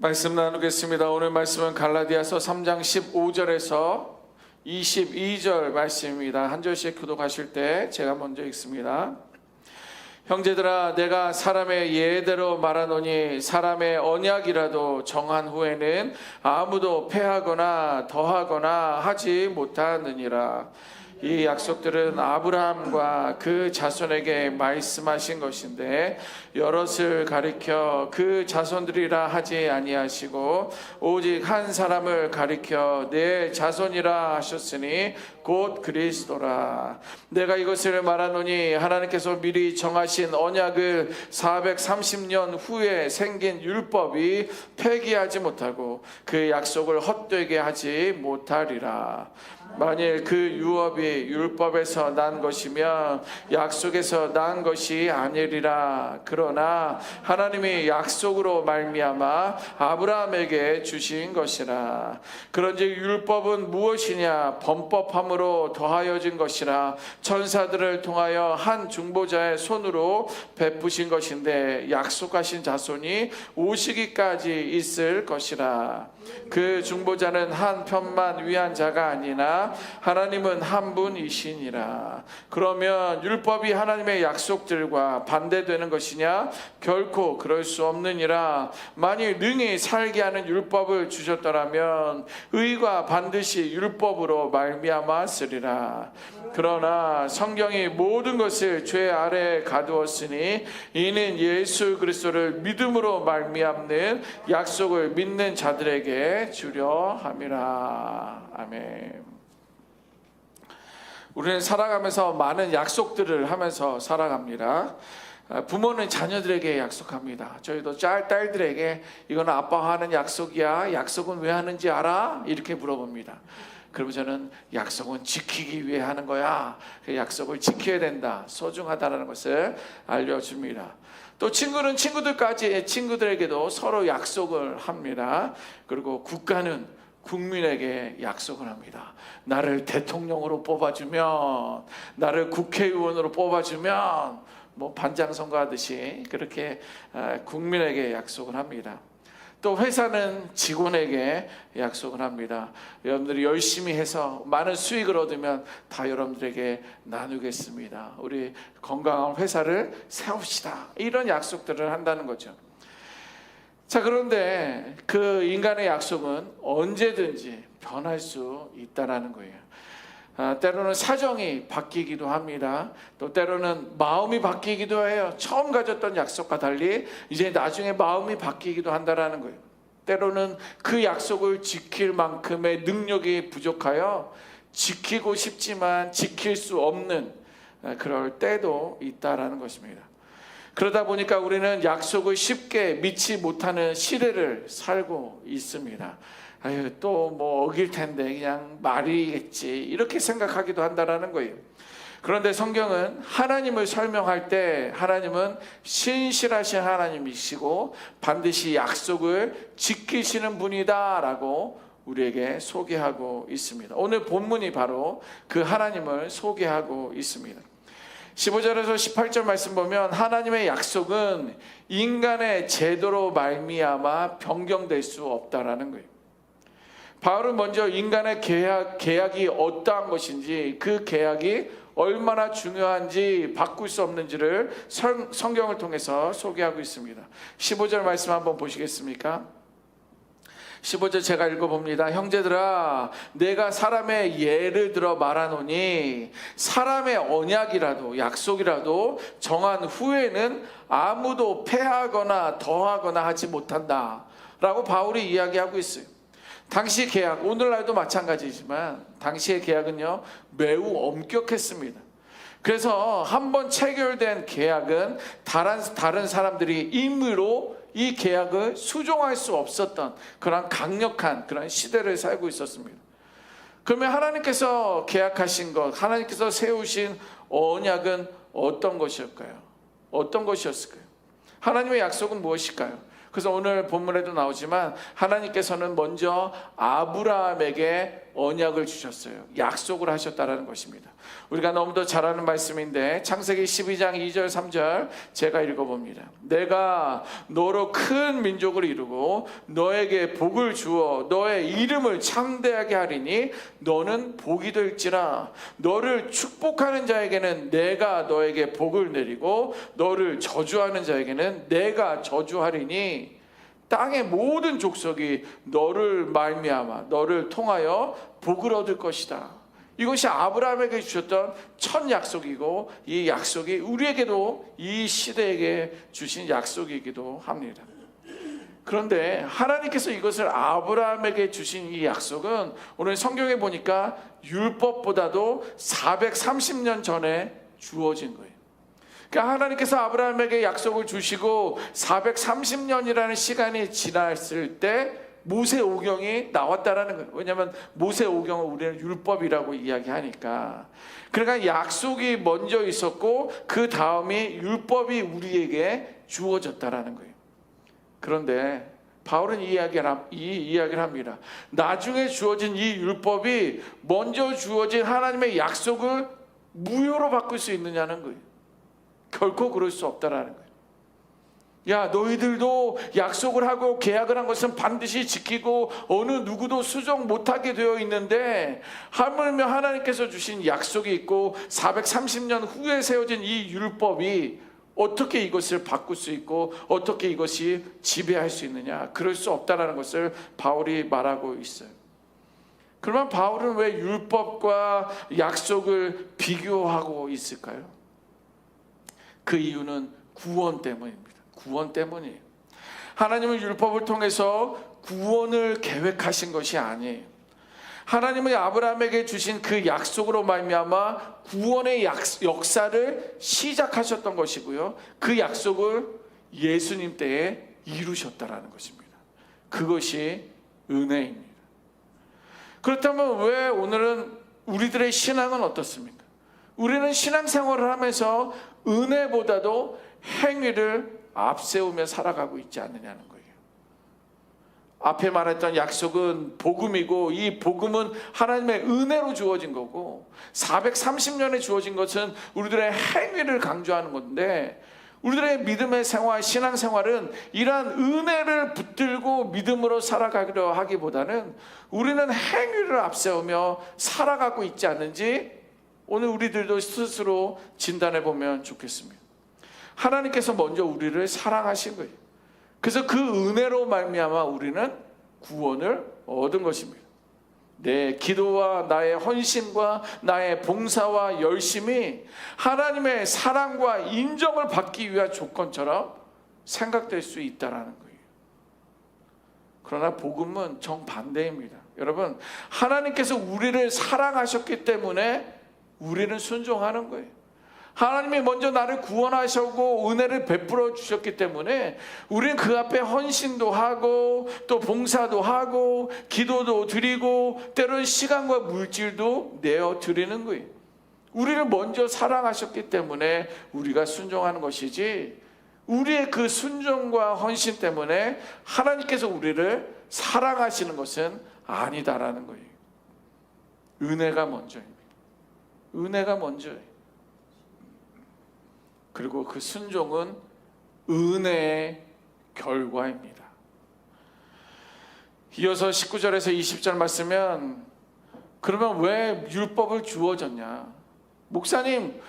말씀 나누겠습니다. 오늘 말씀은 갈라디아서 3장 15절에서 22절 말씀입니다. 한 절씩 교독하실 때 제가 먼저 읽습니다. 형제들아, 내가 사람의 예대로 말하노니 사람의 언약이라도 정한 후에는 아무도 패하거나 더하거나 하지 못하느니라. 이 약속들은 아브라함과 그 자손에게 말씀하신 것인데 여럿을 가리켜 그 자손들이라 하지 아니하시고 오직 한 사람을 가리켜 내 자손이라 하셨으니 곧 그리스도라. 내가 이것을 말하노니 하나님께서 미리 정하신 언약을 430년 후에 생긴 율법이 폐기하지 못하고 그 약속을 헛되게 하지 못하리라. 만일 그 유업이 율법에서 난 것이면 약속에서 난 것이 아니리라. 그러나 하나님이 약속으로 말미암아 아브라함에게 주신 것이라. 그런즉 율법은 무엇이냐? 범법함으로 더하여진 것이라. 천사들을 통하여 한 중보자의 손으로 베푸신 것인데 약속하신 자손이 오시기까지 있을 것이라. 그 중보자는 한 편만 위한 자가 아니나 하나님은 한 분이시니라. 그러면 율법이 하나님의 약속들과 반대되는 것이냐? 결코 그럴 수 없느니라. 만일 능히 살게 하는 율법을 주셨더라면 의가 반드시 율법으로 말미암았으리라. 그러나 성경이 모든 것을 죄 아래에 가두었으니 이는 예수 그리스도를 믿음으로 말미암는 약속을 믿는 자들에게 주려 함이라. 아멘. 우리는 살아가면서 많은 약속들을 하면서 살아갑니다. 부모는 자녀들에게 약속합니다. 저희도 딸들에게 이건 아빠가 하는 약속이야. 약속은 왜 하는지 알아? 이렇게 물어봅니다. 그러면 저는 약속은 지키기 위해 하는 거야. 그 약속을 지켜야 된다. 소중하다는 것을 알려줍니다. 또 친구는 친구들에게도 서로 약속을 합니다. 그리고 국가는 국민에게 약속을 합니다. 나를 대통령으로 뽑아주면, 나를 국회의원으로 뽑아주면 뭐 반장 선거하듯이 그렇게 국민에게 약속을 합니다. 또 회사는 직원에게 약속을 합니다. 여러분들이 열심히 해서 많은 수익을 얻으면 다 여러분들에게 나누겠습니다. 우리 건강한 회사를 세웁시다. 이런 약속들을 한다는 거죠. 자, 그런데 그 인간의 약속은 언제든지 변할 수 있다라는 거예요. 때로는 사정이 바뀌기도 합니다. 또 때로는 마음이 바뀌기도 해요. 처음 가졌던 약속과 달리 이제 나중에 마음이 바뀌기도 한다라는 거예요. 때로는 그 약속을 지킬 만큼의 능력이 부족하여 지키고 싶지만 지킬 수 없는 그럴 때도 있다라는 것입니다. 그러다 보니까 우리는 약속을 쉽게 믿지 못하는 시대를 살고 있습니다. 아유, 또 뭐 어길 텐데 그냥 말이겠지 이렇게 생각하기도 한다라는 거예요. 그런데 성경은 하나님을 설명할 때 하나님은 신실하신 하나님이시고 반드시 약속을 지키시는 분이다라고 우리에게 소개하고 있습니다. 오늘 본문이 바로 그 하나님을 소개하고 있습니다. 15절에서 18절 말씀 보면 하나님의 약속은 인간의 제도로 말미암아 변경될 수 없다라는 거예요. 바울은 먼저 인간의 계약이 어떠한 것인지, 그 계약이 얼마나 중요한지 바꿀 수 없는지를 성경을 통해서 소개하고 있습니다. 15절 말씀 한번 보시겠습니까? 15절 제가 읽어봅니다. 형제들아, 내가 사람의 예를 들어 말하노니 사람의 언약이라도 약속이라도 정한 후에는 아무도 패하거나 더하거나 하지 못한다 라고 바울이 이야기하고 있어요. 당시 계약, 오늘날도 마찬가지지만 당시의 계약은요 매우 엄격했습니다. 그래서 한번 체결된 계약은 다른 사람들이 임의로 이 계약을 수정할 수 없었던 그런 강력한 그런 시대를 살고 있었습니다. 그러면 하나님께서 계약하신 것, 하나님께서 세우신 언약은 어떤 것일까요? 어떤 것이었을까요? 하나님의 약속은 무엇일까요? 그래서 오늘 본문에도 나오지만 하나님께서는 먼저 아브라함에게 언약을 주셨어요. 약속을 하셨다라는 것입니다. 우리가 너무도 잘 아는 말씀인데 창세기 12장 2절 3절 제가 읽어봅니다. 내가 너로 큰 민족을 이루고 너에게 복을 주어 너의 이름을 창대하게 하리니 너는 복이 될지라. 너를 축복하는 자에게는 내가 너에게 복을 내리고 너를 저주하는 자에게는 내가 저주하리니 땅의 모든 족속이 너를 말미암아 너를 통하여 복을 얻을 것이다. 이것이 아브라함에게 주셨던 첫 약속이고 이 약속이 우리에게도 이 시대에게 주신 약속이기도 합니다. 그런데 하나님께서 이것을 아브라함에게 주신 이 약속은 오늘 성경에 보니까 율법보다도 430년 전에 주어진 거예요. 그러니까 하나님께서 아브라함에게 약속을 주시고 430년이라는 시간이 지났을 때 모세오경이 나왔다라는 거예요. 왜냐하면 모세오경을 우리는 율법이라고 이야기하니까. 그러니까 약속이 먼저 있었고 그 다음에 율법이 우리에게 주어졌다라는 거예요. 그런데 바울은 이 이야기를 합니다. 나중에 주어진 이 율법이 먼저 주어진 하나님의 약속을 무효로 바꿀 수 있느냐는 거예요. 결코 그럴 수 없다라는 거예요. 야, 너희들도 약속을 하고 계약을 한 것은 반드시 지키고 어느 누구도 수정 못하게 되어 있는데 하물며 하나님께서 주신 약속이 있고 430년 후에 세워진 이 율법이 어떻게 이것을 바꿀 수 있고 어떻게 이것이 지배할 수 있느냐? 그럴 수 없다라는 것을 바울이 말하고 있어요. 그러면 바울은 왜 율법과 약속을 비교하고 있을까요? 그 이유는 구원 때문입니다. 구원 때문이에요. 하나님은 율법을 통해서 구원을 계획하신 것이 아니에요. 하나님은 아브라함에게 주신 그 약속으로 말미암아 구원의 역사를 시작하셨던 것이고요. 그 약속을 예수님 때에 이루셨다라는 것입니다. 그것이 은혜입니다. 그렇다면 왜 오늘은 우리들의 신앙은 어떻습니까? 우리는 신앙생활을 하면서 은혜보다도 행위를 앞세우며 살아가고 있지 않느냐는 거예요. 앞에 말했던 약속은 복음이고 이 복음은 하나님의 은혜로 주어진 거고 430년에 주어진 것은 우리들의 행위를 강조하는 건데 우리들의 믿음의 생활, 신앙생활은 이러한 은혜를 붙들고 믿음으로 살아가기로 하기보다는 우리는 행위를 앞세우며 살아가고 있지 않는지 오늘 우리들도 스스로 진단해 보면 좋겠습니다. 하나님께서 먼저 우리를 사랑하신 거예요. 그래서 그 은혜로 말미암아 우리는 구원을 얻은 것입니다. 내 기도와 나의 헌신과 나의 봉사와 열심이 하나님의 사랑과 인정을 받기 위한 조건처럼 생각될 수 있다는 거예요. 그러나 복음은 정반대입니다. 여러분, 하나님께서 우리를 사랑하셨기 때문에 우리는 순종하는 거예요. 하나님이 먼저 나를 구원하셨고 은혜를 베풀어 주셨기 때문에 우리는 그 앞에 헌신도 하고 또 봉사도 하고 기도도 드리고 때로는 시간과 물질도 내어 드리는 거예요. 우리를 먼저 사랑하셨기 때문에 우리가 순종하는 것이지 우리의 그 순종과 헌신 때문에 하나님께서 우리를 사랑하시는 것은 아니다라는 거예요. 은혜가 먼저입니다. 은혜가 먼저예요. 그리고 그 순종은 은혜의 결과입니다. 이어서 19절에서 20절 말씀은 그러면 왜 율법을 주어졌냐? 목사님,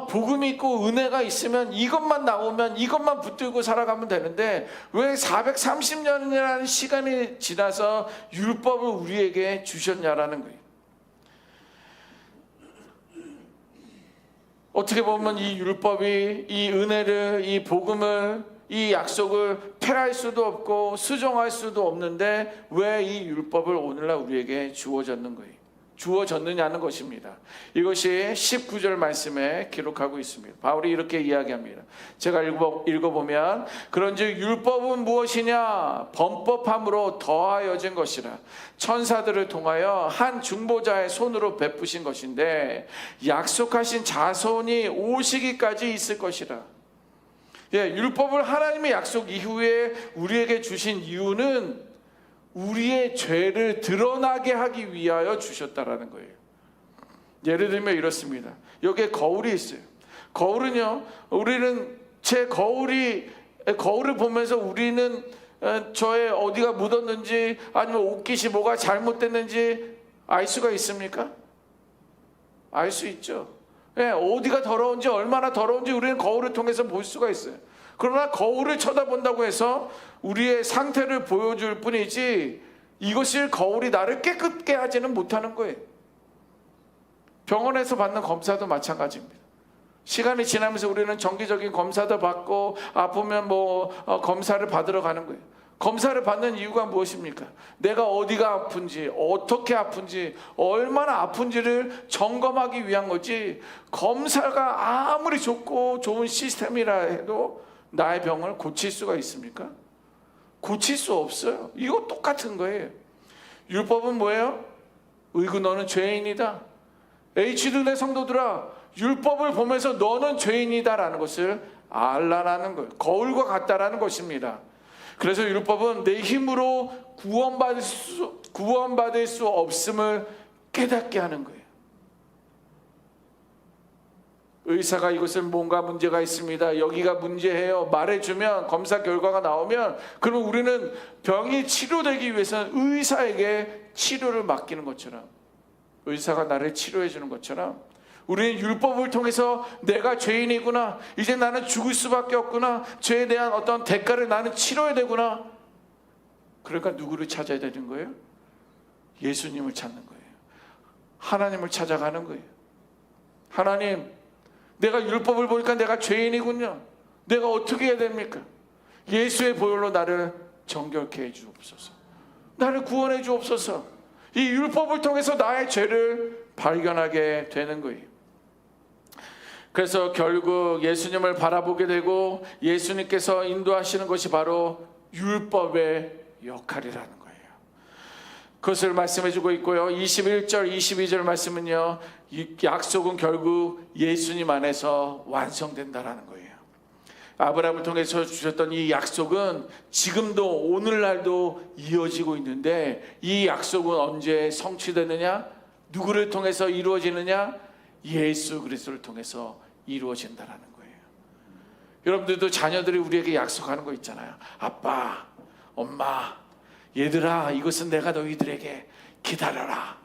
복음이 있고 은혜가 있으면 이것만 나오면 이것만 붙들고 살아가면 되는데 왜 430년이라는 시간이 지나서 율법을 우리에게 주셨냐라는 거예요. 어떻게 보면 이 율법이 이 은혜를, 이 복음을, 이 약속을 폐할 수도 없고 수정할 수도 없는데 왜 이 율법을 오늘날 우리에게 주어졌는 거예요? 주어졌느냐는 것입니다. 이것이 19절 말씀에 기록하고 있습니다. 바울이 이렇게 이야기합니다. 제가 읽어보면 그런즉 율법은 무엇이냐? 범법함으로 더하여진 것이라. 천사들을 통하여 한 중보자의 손으로 베푸신 것인데 약속하신 자손이 오시기까지 있을 것이라. 율법을 하나님의 약속 이후에 우리에게 주신 이유는 우리의 죄를 드러나게 하기 위하여 주셨다라는 거예요. 예를 들면 이렇습니다. 여기에 거울이 있어요. 거울은요, 우리는 거울을 보면서 우리는 저의 어디가 묻었는지 아니면 옷깃이 뭐가 잘못됐는지 알 수가 있습니까? 알 수 있죠. 어디가 더러운지 얼마나 더러운지 우리는 거울을 통해서 볼 수가 있어요. 그러나 거울을 쳐다본다고 해서 우리의 상태를 보여줄 뿐이지 이것을 거울이 나를 깨끗게 하지는 못하는 거예요. 병원에서 받는 검사도 마찬가지입니다. 시간이 지나면서 우리는 정기적인 검사도 받고 아프면 검사를 받으러 가는 거예요. 검사를 받는 이유가 무엇입니까? 내가 어디가 아픈지, 어떻게 아픈지, 얼마나 아픈지를 점검하기 위한 거지, 검사가 아무리 좋고 좋은 시스템이라 해도 나의 병을 고칠 수가 있습니까? 고칠 수 없어요. 이거 똑같은 거예요. 율법은 뭐예요? 의구 너는 죄인이다. H두네 성도들아, 율법을 보면서 너는 죄인이다라는 것을 알라라는 거예요. 거울과 같다라는 것입니다. 그래서 율법은 내 힘으로 구원받을 수 없음을 깨닫게 하는 거예요. 의사가 이것은 뭔가 문제가 있습니다, 여기가 문제예요 말해주면, 검사 결과가 나오면, 그러면 우리는 병이 치료되기 위해서는 의사에게 치료를 맡기는 것처럼, 의사가 나를 치료해 주는 것처럼 우리는 율법을 통해서 내가 죄인이구나, 이제 나는 죽을 수밖에 없구나, 죄에 대한 어떤 대가를 나는 치러야 되구나. 그러니까 누구를 찾아야 되는 거예요? 예수님을 찾는 거예요. 하나님을 찾아가는 거예요. 하나님, 내가 율법을 보니까 내가 죄인이군요. 내가 어떻게 해야 됩니까? 예수의 보혈로 나를 정결케 해 주옵소서. 나를 구원해 주옵소서. 이 율법을 통해서 나의 죄를 발견하게 되는 거예요. 그래서 결국 예수님을 바라보게 되고 예수님께서 인도하시는 것이 바로 율법의 역할이라는 거예요. 그것을 말씀해 주고 있고요. 21절 22절 말씀은요, 이 약속은 결국 예수님 안에서 완성된다라는 거예요. 아브라함을 통해서 주셨던 이 약속은 지금도 오늘날도 이어지고 있는데, 이 약속은 언제 성취되느냐? 누구를 통해서 이루어지느냐? 예수 그리스도를 통해서 이루어진다라는 거예요. 여러분들도 자녀들이 우리에게 약속하는 거 있잖아요. 아빠, 엄마, 얘들아, 이것은 내가 너희들에게 기다려라.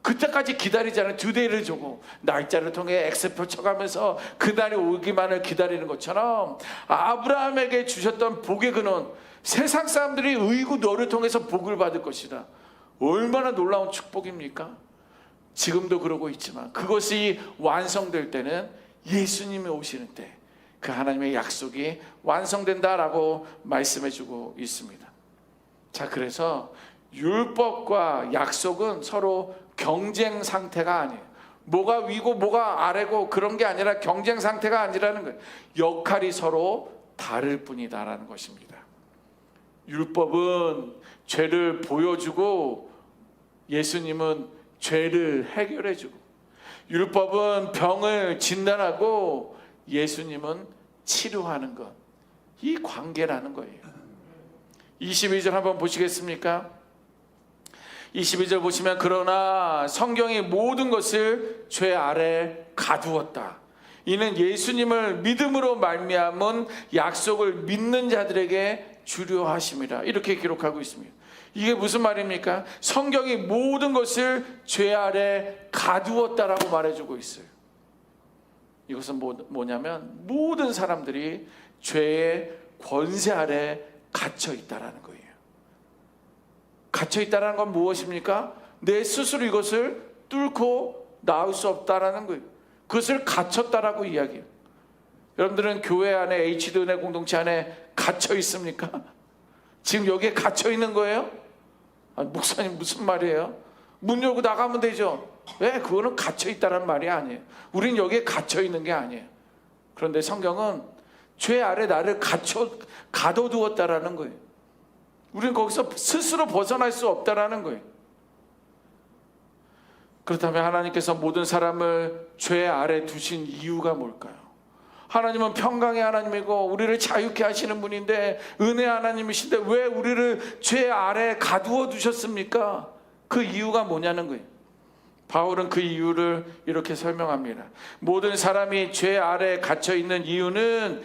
그때까지 기다리지 않은 듀데이를 주고 날짜를 통해 X표 쳐가면서 그날이 오기만을 기다리는 것처럼, 아브라함에게 주셨던 복의 근원, 세상 사람들이 의구 너를 통해서 복을 받을 것이다. 얼마나 놀라운 축복입니까? 지금도 그러고 있지만 그것이 완성될 때는 예수님이 오시는 때 그 하나님의 약속이 완성된다라고 말씀해 주고 있습니다. 자, 그래서 율법과 약속은 서로 경쟁 상태가 아니에요. 뭐가 위고 뭐가 아래고 그런 게 아니라 경쟁 상태가 아니라는 거예요. 역할이 서로 다를 뿐이다라는 것입니다. 율법은 죄를 보여주고 예수님은 죄를 해결해주고, 율법은 병을 진단하고 예수님은 치료하는 것, 이 관계라는 거예요. 22절 한번 보시겠습니까? 22절 보시면, 그러나 성경이 모든 것을 죄 아래 가두었다. 이는 예수님을 믿음으로 말미암은 약속을 믿는 자들에게 주려 하심이라. 이렇게 기록하고 있습니다. 이게 무슨 말입니까? 성경이 모든 것을 죄 아래 가두었다라고 말해주고 있어요. 이것은 뭐냐면 모든 사람들이 죄의 권세 아래 갇혀 있다라는 거예요. 갇혀 있다라는 건 무엇입니까? 내 스스로 이것을 뚫고 나올 수 없다라는 거예요. 그것을 갇혔다라고 이야기해요. 여러분들은 교회 안에, H도 은혜 공동체 안에 갇혀 있습니까? 지금 여기에 갇혀 있는 거예요? 목사님 무슨 말이에요? 문 열고 나가면 되죠. 왜? 그거는 갇혀 있다는 말이 아니에요. 우린 여기에 갇혀 있는 게 아니에요. 그런데 성경은 죄 아래 나를 가둬두었다라는 거예요. 우리는 거기서 스스로 벗어날 수 없다라는 거예요. 그렇다면 하나님께서 모든 사람을 죄 아래 두신 이유가 뭘까요? 하나님은 평강의 하나님이고 우리를 자유케 하시는 분인데, 은혜 하나님이신데 왜 우리를 죄 아래 가두어 두셨습니까? 그 이유가 뭐냐는 거예요. 바울은 그 이유를 이렇게 설명합니다. 모든 사람이 죄 아래 갇혀 있는 이유는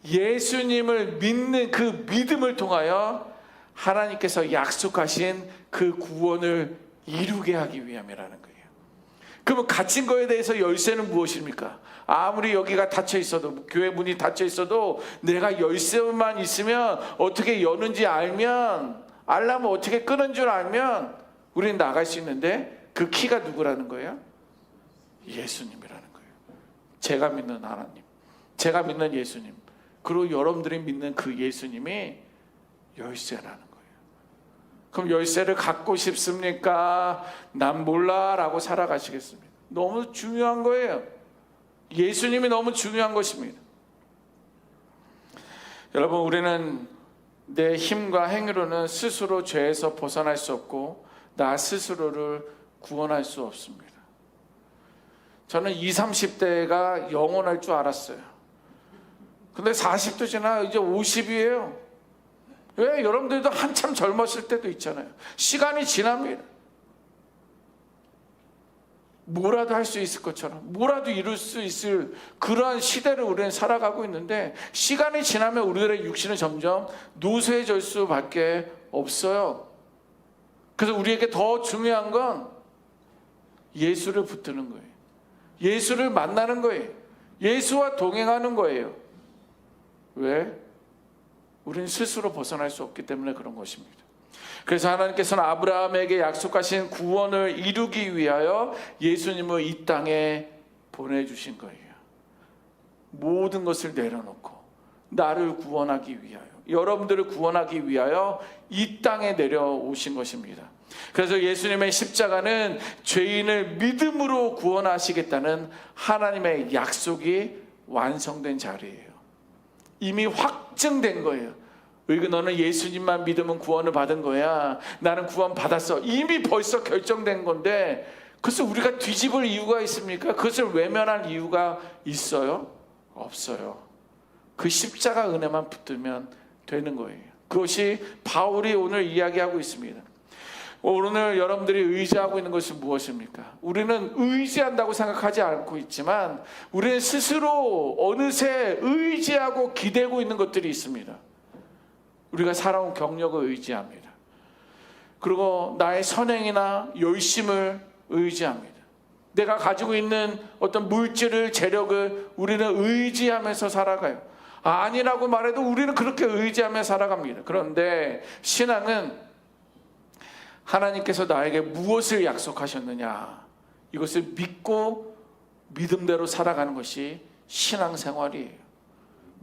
예수님을 믿는 그 믿음을 통하여 하나님께서 약속하신 그 구원을 이루게 하기 위함이라는 거예요. 그러면 갇힌 거에 대해서 열쇠는 무엇입니까? 아무리 여기가 닫혀 있어도, 교회 문이 닫혀 있어도 내가 열쇠만 있으면, 어떻게 여는지 알면, 알려면 어떻게 끄는 줄 알면 우리는 나갈 수 있는데, 그 키가 누구라는 거예요? 예수님이라는 거예요. 제가 믿는 하나님, 제가 믿는 예수님, 그리고 여러분들이 믿는 그 예수님이 열쇠라는 거예요. 그럼 열쇠를 갖고 싶습니까? 난 몰라 라고 살아가시겠습니까? 너무 중요한 거예요. 예수님이 너무 중요한 것입니다. 여러분, 우리는 내 힘과 행위로는 스스로 죄에서 벗어날 수 없고 나 스스로를 구원할 수 없습니다. 저는 20, 30대가 영원할 줄 알았어요. 근데 40도 지나 이제 50이에요. 왜? 여러분들도 한참 젊었을 때도 있잖아요. 시간이 지납니다. 뭐라도 할 수 있을 것처럼, 뭐라도 이룰 수 있을 그러한 시대를 우리는 살아가고 있는데, 시간이 지나면 우리들의 육신은 점점 노쇠해질 수밖에 없어요. 그래서 우리에게 더 중요한 건 예수를 붙드는 거예요. 예수를 만나는 거예요. 예수와 동행하는 거예요. 왜? 우리는 스스로 벗어날 수 없기 때문에 그런 것입니다. 그래서 하나님께서는 아브라함에게 약속하신 구원을 이루기 위하여 예수님을 이 땅에 보내주신 거예요. 모든 것을 내려놓고 나를 구원하기 위하여, 여러분들을 구원하기 위하여 이 땅에 내려오신 것입니다. 그래서 예수님의 십자가는 죄인을 믿음으로 구원하시겠다는 하나님의 약속이 완성된 자리예요. 이미 확증된 거예요. 너는 예수님만 믿으면 구원을 받은 거야. 나는 구원 받았어. 이미 벌써 결정된 건데, 그것을 우리가 뒤집을 이유가 있습니까? 그것을 외면할 이유가 있어요? 없어요. 그 십자가 은혜만 붙들면 되는 거예요. 그것이 바울이 오늘 이야기하고 있습니다. 오늘 여러분들이 의지하고 있는 것은 무엇입니까? 우리는 의지한다고 생각하지 않고 있지만, 우리는 스스로 어느새 의지하고 기대고 있는 것들이 있습니다. 우리가 살아온 경력을 의지합니다. 그리고 나의 선행이나 열심을 의지합니다. 내가 가지고 있는 어떤 물질을, 재력을 우리는 의지하면서 살아가요. 아니라고 말해도 우리는 그렇게 의지하며 살아갑니다. 그런데 신앙은 하나님께서 나에게 무엇을 약속하셨느냐, 이것을 믿고 믿음대로 살아가는 것이 신앙생활이에요.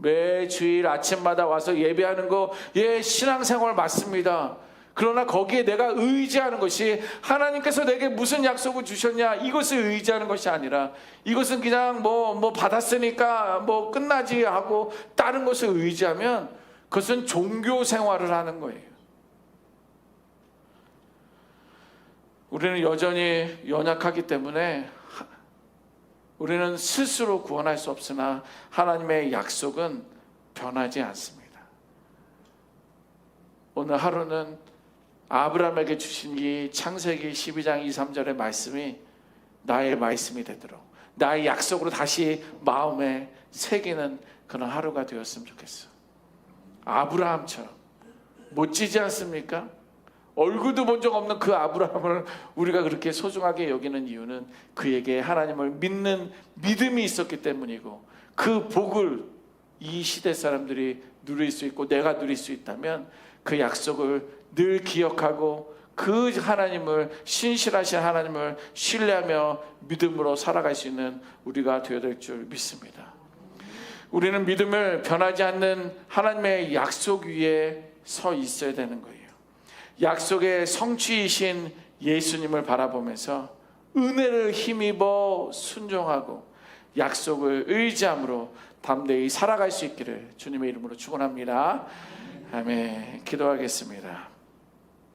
매 주일 아침마다 와서 예배하는 거, 예, 신앙생활 맞습니다. 그러나 거기에 내가 의지하는 것이 하나님께서 내게 무슨 약속을 주셨냐, 이것을 의지하는 것이 아니라, 이것은 그냥 뭐 받았으니까 뭐 끝나지 하고 다른 것을 의지하면 그것은 종교 생활을 하는 거예요. 우리는 여전히 연약하기 때문에 우리는 스스로 구원할 수 없으나 하나님의 약속은 변하지 않습니다. 오늘 하루는 아브라함에게 주신 이 창세기 12장 2, 3절의 말씀이 나의 말씀이 되도록, 나의 약속으로 다시 마음에 새기는 그런 하루가 되었으면 좋겠어. 아브라함처럼 멋지지 않습니까? 얼굴도 본 적 없는 그 아브라함을 우리가 그렇게 소중하게 여기는 이유는 그에게 하나님을 믿는 믿음이 있었기 때문이고, 그 복을 이 시대 사람들이 누릴 수 있고 내가 누릴 수 있다면 그 약속을 늘 기억하고 그 하나님을, 신실하신 하나님을 신뢰하며 믿음으로 살아갈 수 있는 우리가 되어야 될 줄 믿습니다. 우리는 믿음을 변하지 않는 하나님의 약속 위에 서 있어야 되는 거예요. 약속의 성취이신 예수님을 바라보면서 은혜를 힘입어 순종하고 약속을 의지함으로 담대히 살아갈 수 있기를 주님의 이름으로 축원합니다. 아멘. 기도하겠습니다.